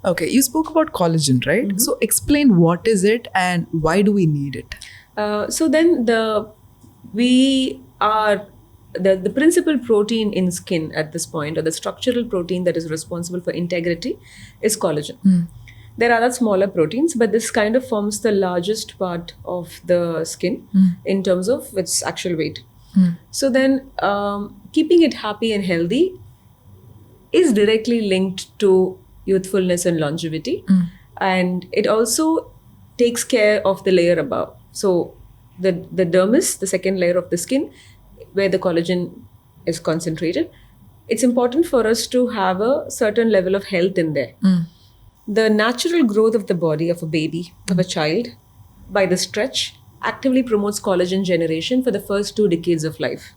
Okay, you spoke about collagen, right? Mm-hmm. So explain what is it and why do we need it? So then we are the principal protein in skin at this point, or the structural protein that is responsible for integrity, is collagen. There are other smaller proteins, but this kind of forms the largest part of the skin in terms of its actual weight. So then, keeping it happy and healthy is directly linked to youthfulness and longevity. And it also takes care of the layer above. So the dermis, the second layer of the skin, where the collagen is concentrated, it's important for us to have a certain level of health in there. The natural growth of the body of a baby, of a child, by the stretch, actively promotes collagen generation for the first 2 decades of life.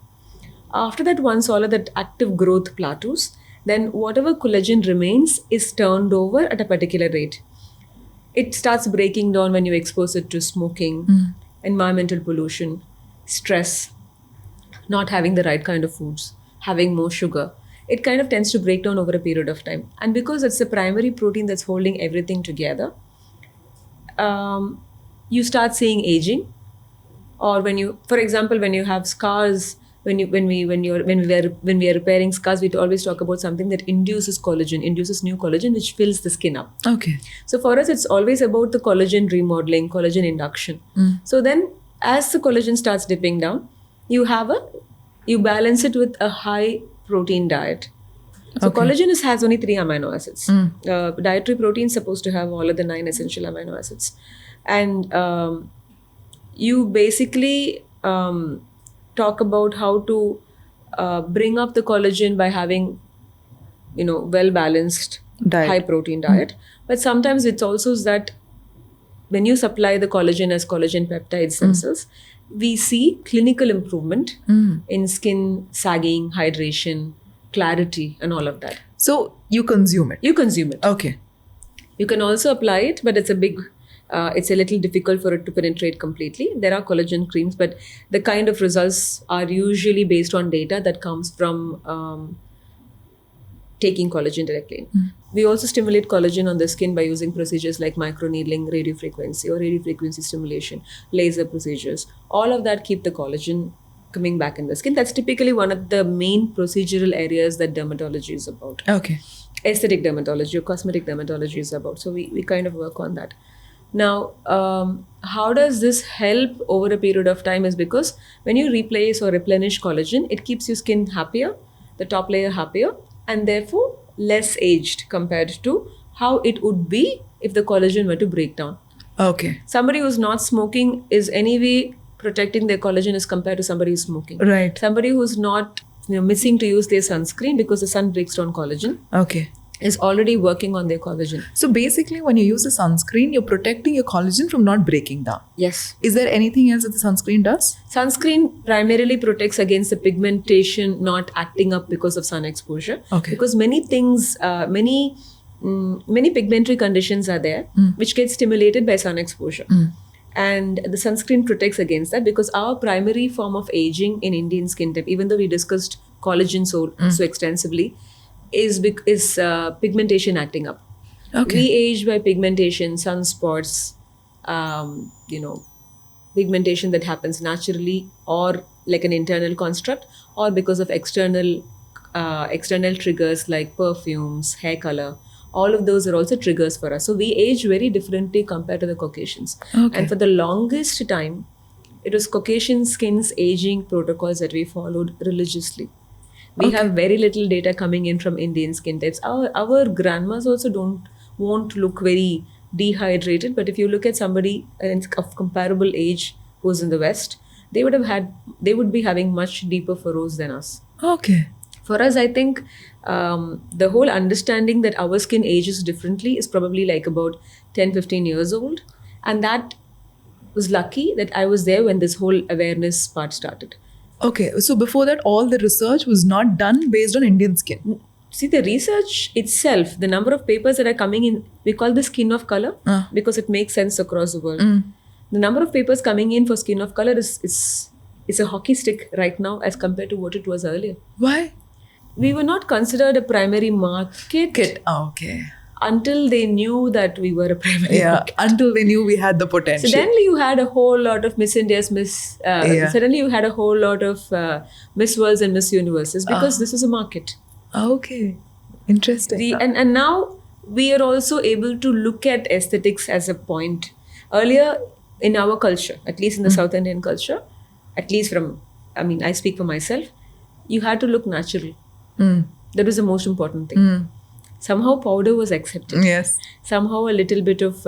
After that, once all of that active growth plateaus, then whatever collagen remains is turned over at a particular rate. It starts breaking down when you expose it to smoking, environmental pollution, stress, not having the right kind of foods, having more sugar. It kind of tends to break down over a period of time. And because it's the primary protein that's holding everything together, you start seeing aging. Or when you, for example, when you have scars, when we are repairing scars, we always talk about something that induces new collagen, which fills the skin up. Okay. So for us, it's always about the collagen remodeling, collagen induction. So then, as the collagen starts dipping down, you balance it with a high protein diet. So collagen has only 3 amino acids. Dietary protein is supposed to have all of the 9 essential amino acids, and you basically talk about how to bring up the collagen by having, well balanced Diet. high protein diet. But sometimes it's also that when you supply the collagen as collagen peptides themselves, we see clinical improvement in skin sagging, hydration, clarity, and all of that. So you consume it. You consume it. Okay. You can also apply it, but it's a little difficult for it to penetrate completely. There are collagen creams, but the kind of results are usually based on data that comes from taking collagen directly. We also stimulate collagen on the skin by using procedures like microneedling, radiofrequency or radiofrequency stimulation, laser procedures. All of that keep the collagen coming back in the skin. That's typically one of the main procedural areas that dermatology is about. Okay. Aesthetic dermatology or cosmetic dermatology is about. So we kind of work on that. Now, how does this help over a period of time is because when you replace or replenish collagen, it keeps your skin happier, the top layer happier, and therefore less aged compared to how it would be if the collagen were to break down. Okay. Somebody who's not smoking is anyway protecting their collagen as compared to somebody who's smoking. Right. Somebody who's not missing to use their sunscreen because the sun breaks down collagen. Okay. Is already working on their collagen. So basically, when you use a sunscreen, you're protecting your collagen from not breaking down. Yes. Is there anything else that the sunscreen does? Sunscreen primarily protects against the pigmentation not acting up because of sun exposure. Okay. Because many things, many pigmentary conditions are there which get stimulated by sun exposure. And the sunscreen protects against that because our primary form of aging in Indian skin type, even though we discussed collagen so extensively, is pigmentation acting up. Okay. We age by pigmentation, sunspots, pigmentation that happens naturally or like an internal construct, or because of external triggers like perfumes, hair color. All of those are also triggers for us. So we age very differently compared to the Caucasians. Okay. And for the longest time, it was Caucasian skin's aging protocols that we followed religiously. We have very little data coming in from Indian skin types. Our grandmas also won't look very dehydrated, but if you look at somebody of comparable age who's in the West, they would be having much deeper furrows than us. Okay. For us, I think the whole understanding that our skin ages differently is probably like about 10-15 years old, and that was lucky that I was there when this whole awareness part started. Okay, so before that, all the research was not done based on Indian skin. See, the research itself, the number of papers that are coming in, we call this skin of color because it makes sense across the world. The number of papers coming in for skin of color is a hockey stick right now as compared to what it was earlier. Why? We were not considered a primary market. Okay. until they knew that we were a primary Yeah, market. until they knew we had the potential. Suddenly you had a whole lot of Miss India's, Yeah. suddenly you had a whole lot of Miss Worlds and Miss Universes, because this is a market. Okay, interesting. And now we are also able to look at aesthetics as a point. Earlier in our culture, at least in the South Indian culture, at least I speak for myself, you had to look natural. That was the most important thing. Somehow powder was accepted. Yes. Somehow a little bit of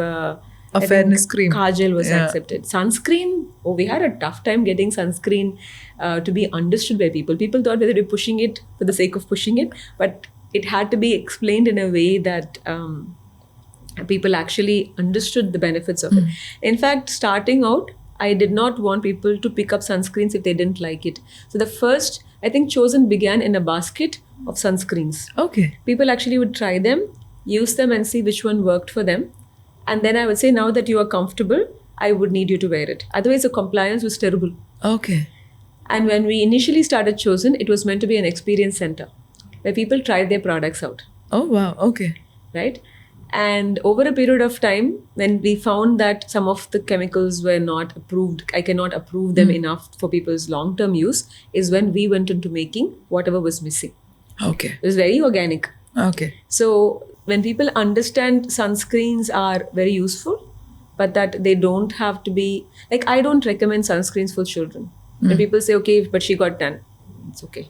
A fairness cream. Kajal was Yeah. accepted. Sunscreen, we had a tough time getting sunscreen to be understood by people. People thought that they were pushing it for the sake of pushing it, but it had to be explained in a way that people actually understood the benefits of it. In fact, starting out, I did not want people to pick up sunscreens if they didn't like it. So the first, I think, Chosen began in a basket of sunscreens. Okay. People actually would try them, use them, and see which one worked for them. And then I would say, now that you are comfortable, I would need you to wear it. Otherwise, the compliance was terrible. Okay. And when we initially started Chosen, it was meant to be an experience center where people tried their products out. Oh, wow. Okay. Right? And over a period of time, when we found that some of the chemicals were not approved, I cannot approve them enough for people's long-term use, is when we went into making whatever was missing. Okay. It was very organic. Okay. So when people understand sunscreens are very useful, but that they don't have to be, like, I don't recommend sunscreens for children. When people say, okay, but she got tan, it's okay.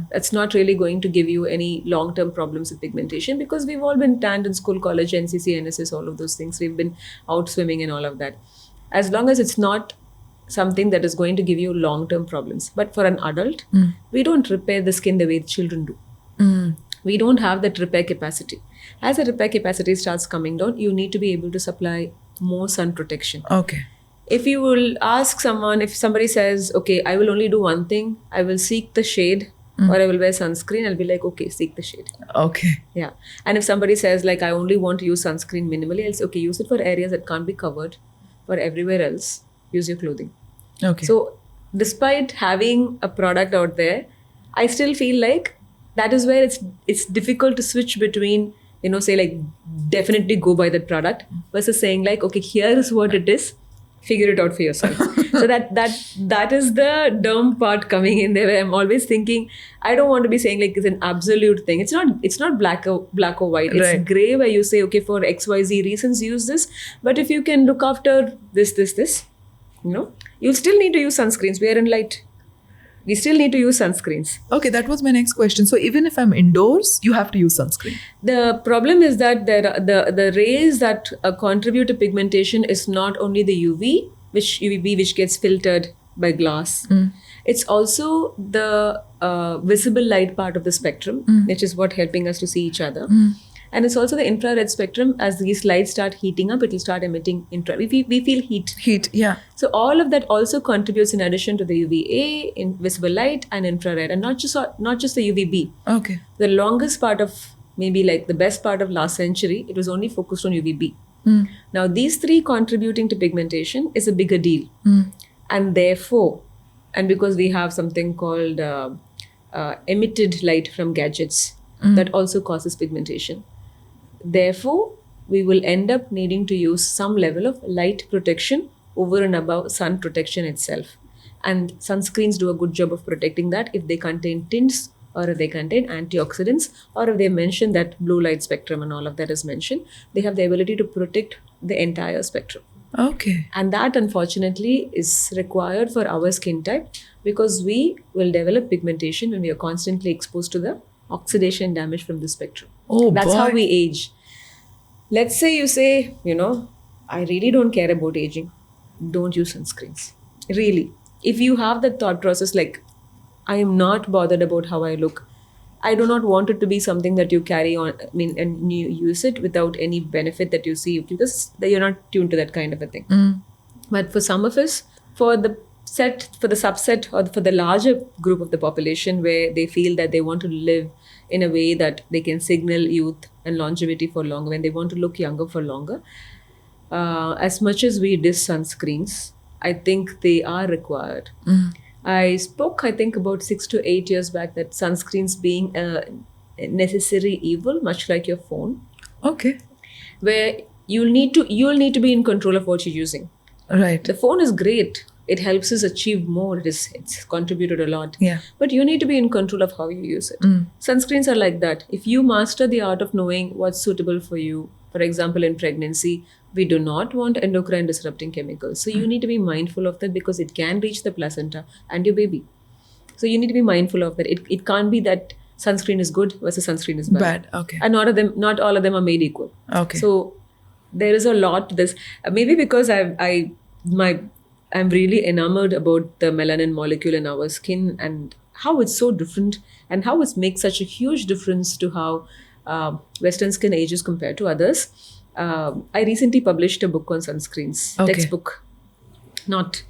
That's not really going to give you any long-term problems with pigmentation, because we've all been tanned in school, college, NCC, NSS, all of those things. We've been out swimming and all of that. As long as it's not something that is going to give you long-term problems. But for an adult, we don't repair the skin the way children do. We don't have that repair capacity. As the repair capacity starts coming down, you need to be able to supply more sun protection. Okay. If you will ask someone, if somebody says, okay, I will only do one thing, I will seek the shade or I will wear sunscreen, I'll be like, okay, seek the shade. Okay. Yeah. And if somebody says, like, I only want to use sunscreen minimally, I'll say, okay, use it for areas that can't be covered. For everywhere else, use your clothing. Okay. So despite having a product out there, I still feel like that is where it's difficult to switch between, say, like, definitely go buy that product versus saying, like, okay, here is what it is, figure it out for yourself. So that is the dumb part coming in there, where I'm always thinking, I don't want to be saying, like, it's an absolute thing. It's not black or white. It's Right. gray, where you say, okay, for XYZ reasons use this, but if you can look after this, you still need to use sunscreens. We are in light. We still need to use sunscreens. Okay, that was my next question. So even if I'm indoors, you have to use sunscreen. The problem is that the rays that contribute to pigmentation is not only the UVB which gets filtered by glass. It's also the visible light part of the spectrum, which is what helping us to see each other. And it's also the infrared spectrum. As these lights start heating up, it will start emitting we feel heat. Heat, yeah. So all of that also contributes in addition to the UVA, visible light, and infrared, and not just the UVB. Okay. The longest part of, maybe like the best part of last century, it was only focused on UVB. Now these three contributing to pigmentation is a bigger deal. And therefore, and because we have something called emitted light from gadgets that also causes pigmentation. Therefore, we will end up needing to use some level of light protection over and above sun protection itself. And sunscreens do a good job of protecting that if they contain tints, or if they contain antioxidants, or if they mention that blue light spectrum and all of that is mentioned, they have the ability to protect the entire spectrum. Okay. And that, unfortunately, is required for our skin type, because we will develop pigmentation when we are constantly exposed to the oxidation damage from the spectrum. Oh, That's boy. how we age. Let's say you say, I really don't care about aging. Don't use sunscreens. Really. If you have that thought process, like, I am not bothered about how I look, I do not want it to be something that you carry on, and you use it without any benefit that you see, because you're not tuned to that kind of a thing. But for some of us, for the subset, or for the larger group of the population, where they feel that they want to live in a way that they can signal youth and longevity for longer, when they want to look younger for longer, as much as we diss sunscreens, I think they are required. I spoke, I think, about 6 to 8 years back, that sunscreens being a necessary evil, much like your phone. Okay. where you'll need to be in control of what you're using. Right. The phone is great. It helps us achieve more. It's contributed a lot. Yeah. But you need to be in control of how you use it. Sunscreens are like that. If you master the art of knowing what's suitable for you, for example, in pregnancy, we do not want endocrine disrupting chemicals. So you need to be mindful of that because it can reach the placenta and your baby. So you need to be mindful of that. It can't be that sunscreen is good versus sunscreen is bad. Bad. Okay. And not all of them are made equal. Okay. So there is a lot to this. Maybe because I'm really enamored about the melanin molecule in our skin and how it's so different and how it makes such a huge difference to how Western skin ages compared to others. I recently published a book on sunscreens, Okay. textbook, not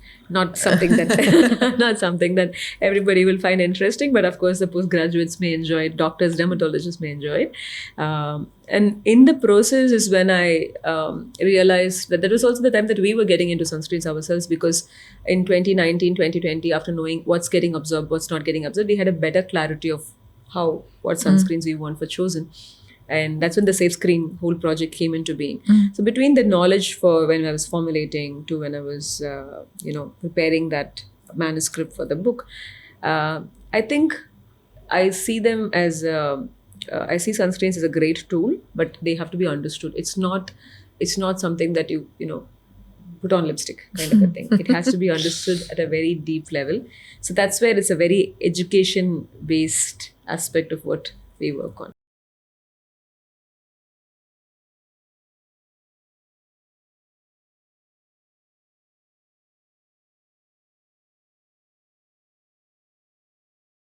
something that not something that everybody will find interesting, but of course the postgraduates may enjoy it, doctors, dermatologists may enjoy it. And in the process is when I realized that there was also the time that we were getting into sunscreens ourselves, because in 2019 2020, after knowing what's getting absorbed, what's not getting absorbed, we had a better clarity of what sunscreens we want for chosen. And that's when the Safe Screen whole project came into being. So between the knowledge for when I was formulating to when I was preparing that manuscript for the book, I think I see them as I see sunscreens as a great tool, but they have to be understood. It's not something that you put on lipstick kind of a thing. It has to be understood at a very deep level. So that's where it's a very education based aspect of what we work on.